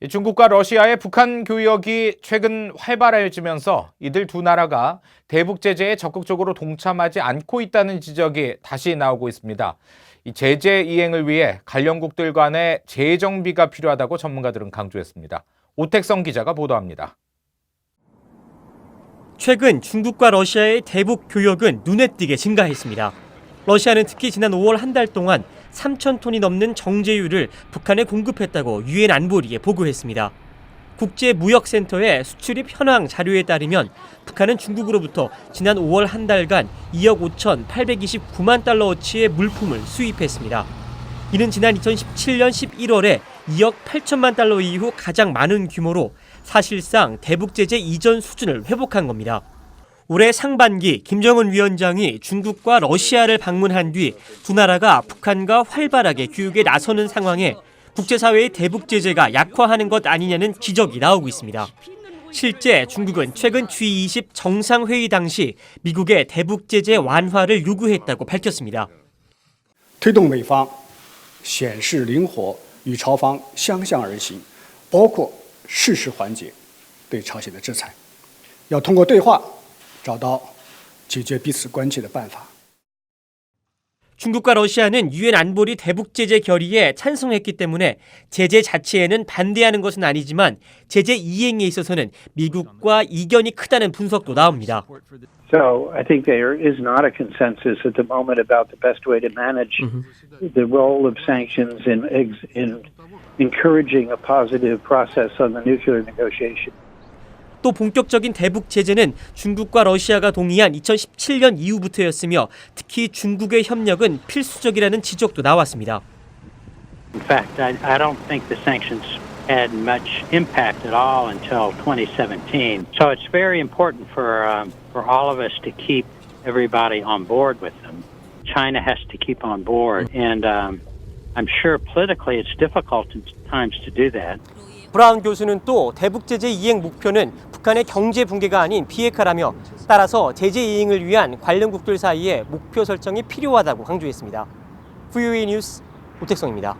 중국과 러시아의 북한 교역이 최근 활발해지면서 이들 두 나라가 대북 제재에 적극적으로 동참하지 않고 있다는 지적이 다시 나오고 있습니다. 이 제재 이행을 위해 관련국들 간의 재정비가 필요하다고 전문가들은 강조했습니다. 오택성 기자가 보도합니다. 최근 중국과 러시아의 대북 교역은 눈에 띄게 증가했습니다. 러시아는 특히 지난 5월 한 달 동안 3,000톤이 넘는 정제유를 북한에 공급했다고 유엔 안보리에 보고했습니다. 국제무역센터의 수출입 현황 자료에 따르면 북한은 중국으로부터 지난 5월 한 달간 2억 5,829만 달러어치의 물품을 수입했습니다. 이는 지난 2017년 11월에 2억 8천만 달러 이후 가장 많은 규모로 사실상 대북 제재 이전 수준을 회복한 겁니다. 올해 상반기 김정은 위원장이 중국과 러시아를 방문한 뒤 두 나라가 북한과 활발하게 교육에 나서는 상황에 국제사회의 대북 제재가 약화하는 것 아니냐는 지적이 나오고 있습니다. 실제 중국은 최근 G20 정상회의 당시 미국의 대북 제재 완화를 요구했다고 밝혔습니다. 推动美方显示灵活，与朝方相向而行，包括适时缓解对朝鲜的制裁，要通过对话找到解决彼此关切的办法。 중국과 러시아는 유엔 안보리 대북 제재 결의에 찬성했기 때문에 제재 자체에는 반대하는 것은 아니지만 제재 이행에 있어서는 미국과 이견이 크다는 분석도 나옵니다. So I think there is not a consensus at the moment about the best way to manage the role of sanctions in encouraging a positive process on the nuclear negotiation. 또 본격적인 대북 제재는 중국과 러시아가 동의한 2017년 이후부터였으며 특히 중국의 협력은 필수적이라는 지적도 나왔습니다. In fact, I don't think the sanctions had much impact at all until 2017. So it's very important for all of us to keep everybody on board with them. China has to keep on board, and I'm sure politically it's difficult at times to do that. 브라운 교수는 또 대북 제재 이행 목표는 북한의 경제 붕괴가 아닌 비핵화라며 따라서 제재 이행을 위한 관련국들 사이에 목표 설정이 필요하다고 강조했습니다. VOA 뉴스 오택성입니다.